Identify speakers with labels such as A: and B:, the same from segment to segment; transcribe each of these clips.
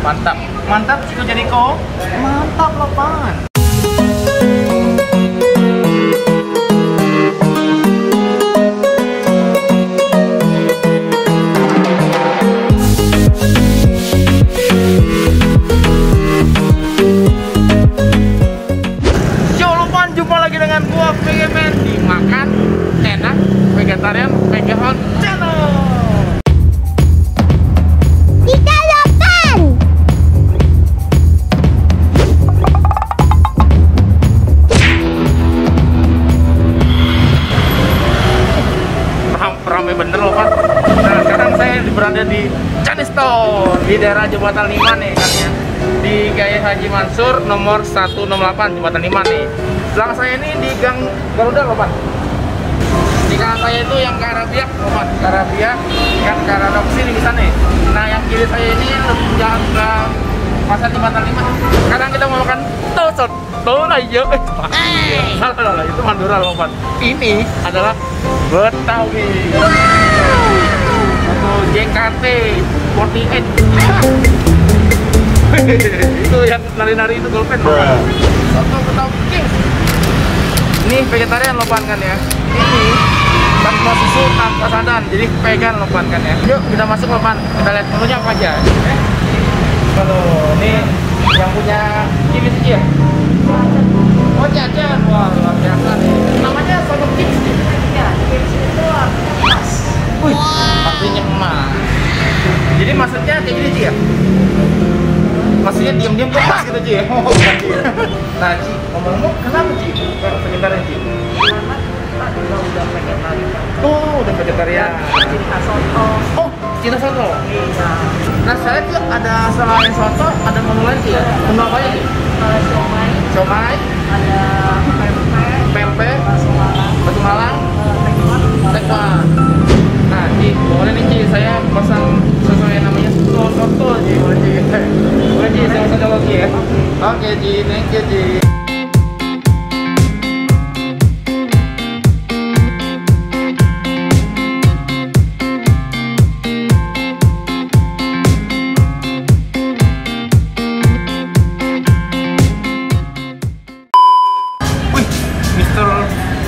A: Mantap. Mantap, Chico Jericho. Mantap, Lopan. Jumpa lagi dengan gua PGMan di Makan Enak Vegetarian Vegan Channel.
B: Kita Lopan.
A: Ramai bener loh Pak. Nah sekarang saya berada di Chinese Store di daerah Jembatan 5 nih kan ya, di Gaya Haji Mansur nomor 168 Jembatan 5 nih. Belakang saya ini di Gang Garuda loh Pak. Di kanan saya itu yang ke arah Biak loh Pak, ke arah Biak kan ke arah Doksi di sana nih. Nah yang kiri saya ini jalan ke Pasar Jembatan 5. Sekarang kita mau makan tosot. Tuh lah iya. Salah itu Madura loh Pak. Ini adalah Betawi. Atau JKT 48. Itu yang nari-nari itu golpen. Soto Betawi King. Ini vegetarian lopan kan ya. Ini tanpa susu, tanpa santan. Jadi vegan lopan kan ya. Yuk kita masuk lopan. Kita lihat menunya apa aja. Kalau ini yang punya ini sih ya. Oh jajan. Wah luar biasa nih. Namanya soto King. Ya, King itu emas. Wih, artinya emas. Jadi maksudnya kayak gini sih ya. Maksudnya diam-diam kemas gitu Ci ya? Oh bukan Ci. Nah Ci, ngomong-ngomong kenapa Ci? Vegetarian Ci?
C: Karena kita udah vegetarian.
A: Oh udah vegetarian.
C: Cinta soto.
A: Oh cinta soto?
C: Iya.
A: Nah saya tuh ada selain soto, ada menu lain Ci ya? Menu apa ya Ci?
C: Siomay.
A: Siomay.
C: Ada
A: pempek. Batu Malang.
C: Tekwan.
A: Nah Ci, boleh nih Ci, saya pesan sesuai namanya soto Ci. Boleh Ci? Boleh Ci, saya pesan dulu Ci ya? Oke Ci, thank you Ci. Wih, Mr.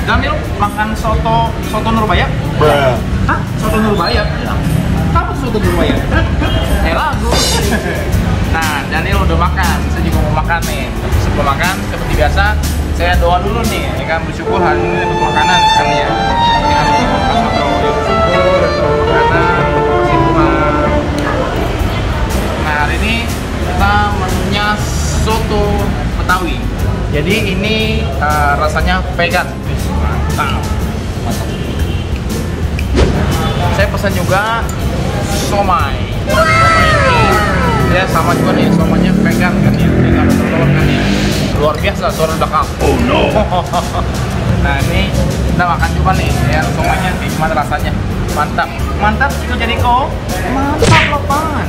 A: Daniel makan soto Nurbaya? Hah? Soto Nurbaya? Apa soto Nurbaya? Lagu. Nah, Daniel udah makan, saya juga mau makan nih. Sebelum makan, seperti biasa, saya doa dulu nih, ya kan, bersyukur hari ini dapat makanan kan ya. Ini harus makan soto, ya bersyukur, dapat makanan, kasih Tuhan. Nah, hari ini kita menunya soto Betawi. Jadi ini rasanya vegan. Mantap. Mantap. Saya pesan juga somai. Somai ini ya sama juga nih, somainya vegan kan ya, vegan telur kan ya. Luar biasa suara belakang. Oh no. Nah ini kita makan juga nih ya, somainya gimana rasanya. Mantap. Mantap Chico Jericho. Mantap Lopan.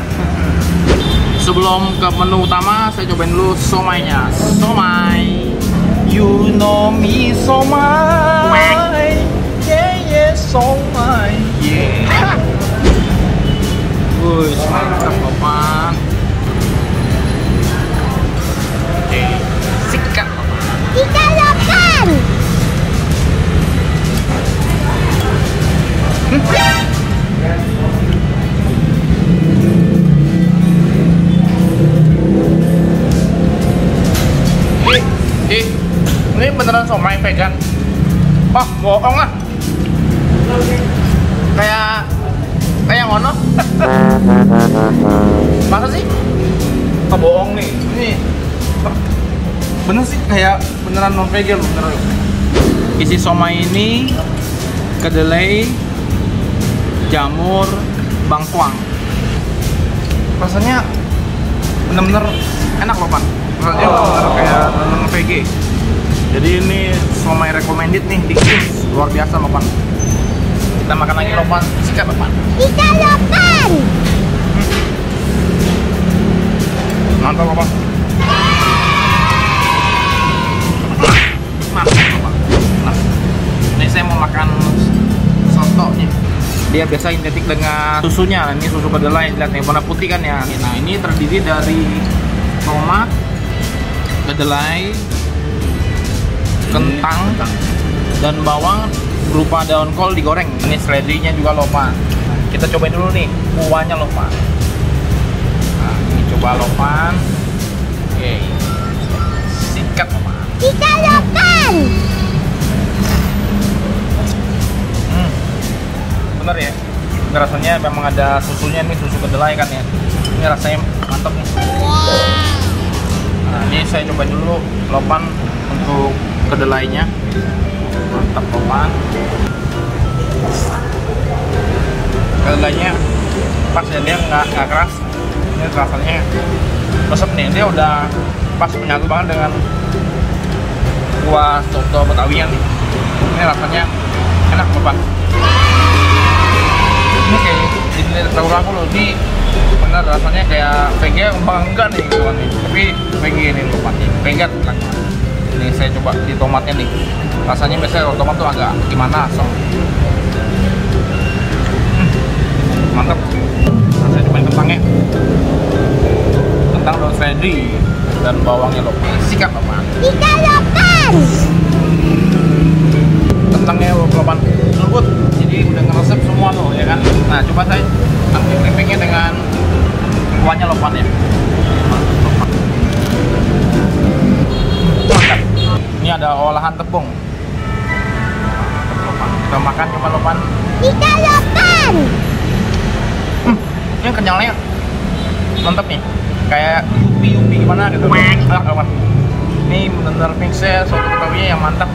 A: Sebelum ke menu utama, saya cobain dulu somainya. Somai. You know me somai. Yeah yeah somai. Yeah. Wih, mantap Lopan. Oke, sikat Lopan.
B: Kita Lopan.
A: Ini beneran somai vegan? Wah, bohong lah. Kayak ngono. Masa sih? Oh, bohong nih. Ini bener sih kayak beneran non vegan loh, beneran. Isi somai ini kedelai, jamur, bangkuang. Rasanya bener-bener enak loh Pan. Rasanya bener kayak non VG. Jadi ini somai recommended nih di Kings. Luar biasa loh Pan. Kita makan lagi loh Pan. Sikat loh Pan.
B: Kita Lopan.
A: Mantap loh Pan. Mantap loh Pan. Nah, ini saya mau makan sotonya. dia biasa identik dengan susunya. Ini susu kedelai, lihat nih warna putih kan ya. Nah ini terdiri dari tomat, kedelai, kentang, dan bawang berupa daun kol digoreng. Ini seledrinya juga loh Pak. Kita cobain dulu nih kuahnya loh Pak. Nah ini coba lopan. Oke, sikat loh Pak.
B: Kita lopan.
A: Bener ya, ini rasanya memang ada susunya nih, susu kedelai kan ya. Ini rasanya mantap nih. Nah ini saya coba dulu lopan untuk kedelainya. Mantap lopan. Kedelainya pas ya, dia nggak keras. Ini rasanya resep nih, dia udah pas menyatu banget dengan kuah soto Betawian nih. Ini rasanya enak lopan. Ini kayak jadi ragu-ragu loh, ini bener rasanya kayak VG enggak nih gitu kan nih, tapi VG ini loh pasti vegan kan. Ini saya coba di tomatnya nih, rasanya biasanya kalau tomat tuh agak gimana asam. Mantap. Nah, saya cobain kentangnya, kentang daun seledri dan bawangnya loh, sikat loh Pak.
B: Kita lopan.
A: Kentangnya lopan lembut, jadi udah ngeresep semua loh ya kan. Nah coba saya ambil keripiknya dengan kuahnya lopan ya. Mantap. Ini ada olahan tepung. Lopan. Kita makan coba lopan.
B: Kita lopan.
A: Ini kenyalnya mantap nih, kayak ubi gimana gitu. Lopan. Ini benar-benar mixnya soto Betawi yang mantap.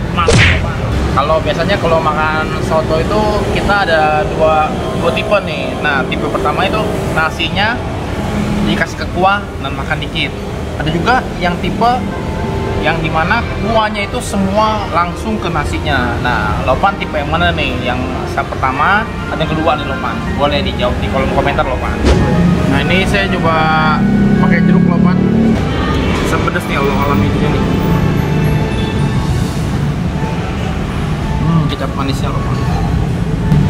A: Kalau biasanya kalau makan soto itu kita ada dua tipe nih. Nah tipe pertama itu nasinya dikasih ke kuah dan makan dikit. Ada juga yang tipe yang dimana kuahnya itu semua langsung ke nasinya. Nah lopan tipe yang mana nih? Yang pertama, ada yang kedua nih lopan. Boleh dijawab di kolom komentar lopan. Nah ini saya coba pakai jeruk lopan. Sepedes nih alami hijaunya nih. Kecap manisnya lopan.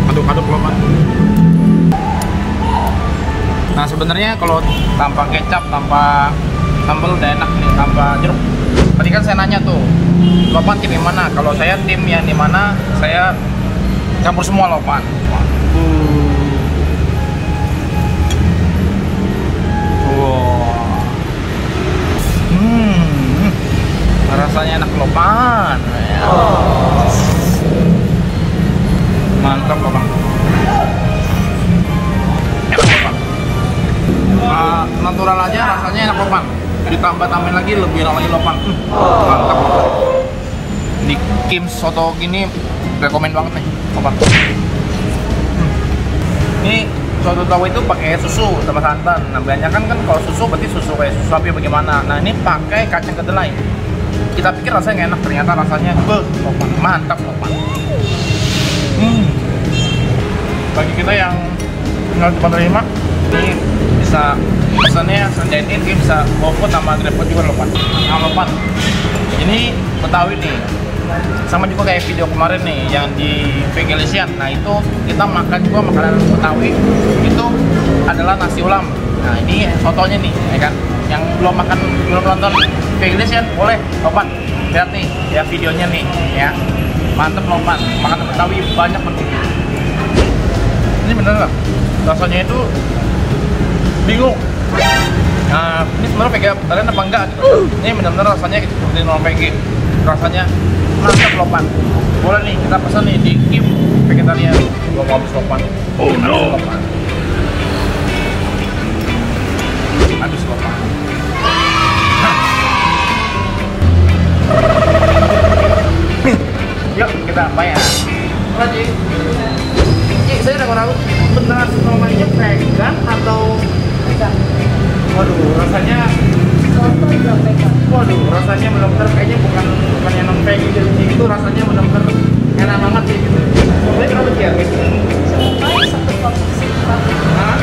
A: Aduk-aduk lopan. Nah sebenarnya kalau tanpa kecap, tanpa sambal udah enak nih, tanpa jeruk. Tadi kan saya nanya tuh, lopan tim yang mana? Kalau saya tim yang dimana saya campur semua lopan. Rasanya enak lopan. Mantap lopan. Enak lopan. Natural aja rasanya enak lopan. Ditambah-tambahin lagi lebih enak lagi lopan. Mantap lopan. Di Kim's soto gini rekomen banget nih lopan. Ini soto Betawi itu pakai susu sama santan. Nah kebanyakan kan kalau susu berarti susu kayak susu sapi bagaimana. Nah ini pakai kacang kedelai. Kita pikir rasanya nggak enak, ternyata rasanya lopan. Mantap lopan. Bagi kita yang tinggal di Pantai Lima, ini bisa pesannya selain ini bisa GoFood sama GrabFood juga lopan. Nah lopan ini Betawi nih, sama juga kayak video kemarin nih yang di Vegelisian. Nah itu kita makan juga makanan Betawi, itu adalah nasi ulam. Nah ini sotonya nih ya kan, yang belum nonton Vegelisian boleh lopan lihat nih ya videonya nih ya. Mantep lopan, makanan Betawi banyak banget. Ini bener nggak? Rasanya itu bingung. Nah, ini sebenarnya vegetarian apa enggak gitu. Ini benar-benar rasanya seperti non veg. Rasanya mantap lopan. Boleh nih kita pesan nih di Kim vegetarian. Gua mau habis lopan. Oh no. Lopan. Habis lopan. Yuk kita bayar. Lagi. Saya udah ragu beneran namanya vegan atau
C: Vegan.
A: waduh rasanya waduh rasanya benar-benar kayaknya bukan yang non vegan gitu, rasanya benar-benar enak banget sih gitu. Ini berapa sih harganya?
C: Semuanya satu porsi
A: Hah?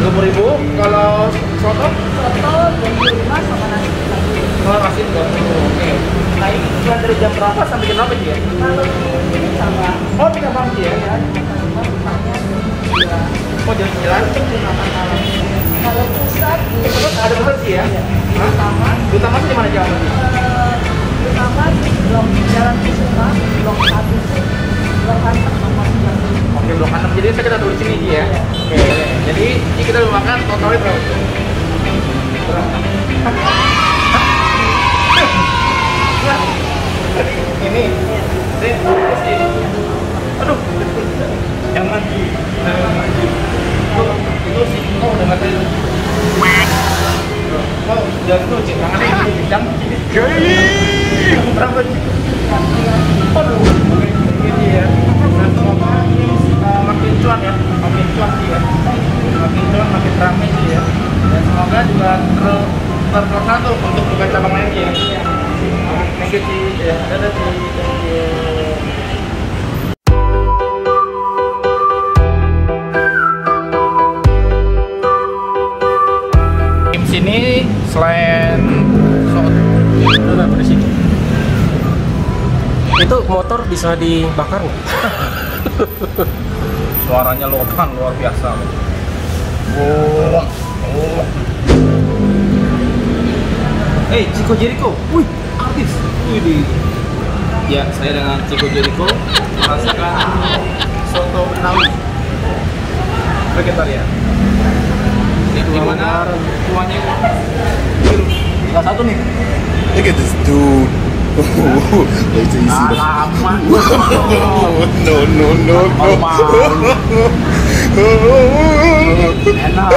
A: 20.000. Kalau soto?
C: soto 25 sama nasi.
A: Kalau nasi 20. Oke. Nah ini bulan dari jam berapa sampai jam berapa sih ya?
C: Kalau ini sama
A: Oh 3 pagi ya?
C: ya, misalnya
A: Oh, Jalan 9.
C: Kalau pusat di
A: Terus ada pusat sih ya?
C: utama,
A: Utama tuh di mana jalan?
C: utama di blok Jalan Kusuma, blok 1, blok 6 nomor 9.
A: Oke, blok 6. Jadi kita tulis sini Ji ya. Oke. Jadi ini kita udah makan totalnya berapa? Ini. Terus ini. Aduh. Yang maju. Itu sih. Oh, udah nggak tahu. Oh, jangan tuh, Cik. Tangannya ini kencang. Berapa, Cik? Aduh. Ini ya. Dan semoga makin cuan ya. Makin cuan sih ya. Makin cuan, makin ramai sih ya. Dan semoga juga terpaksa tuh untuk buka cabang lagi ya. Thank you, Cik. Ya, dadah, Cik. Thank you. Sini selain soto di sini
D: Itu motor bisa dibakar nggak?
A: suaranya lobang luar biasa. Oh. Hey, Chico Jericho. Wih, artis. Wih. Ya, saya dengan Chico Jericho merasakan soto Betawi vegetarian. Di mana kuahnya biru. Salah satu nih.
E: Look at this dude. Wait till you see the.
A: Lama.
E: No.
A: Enak.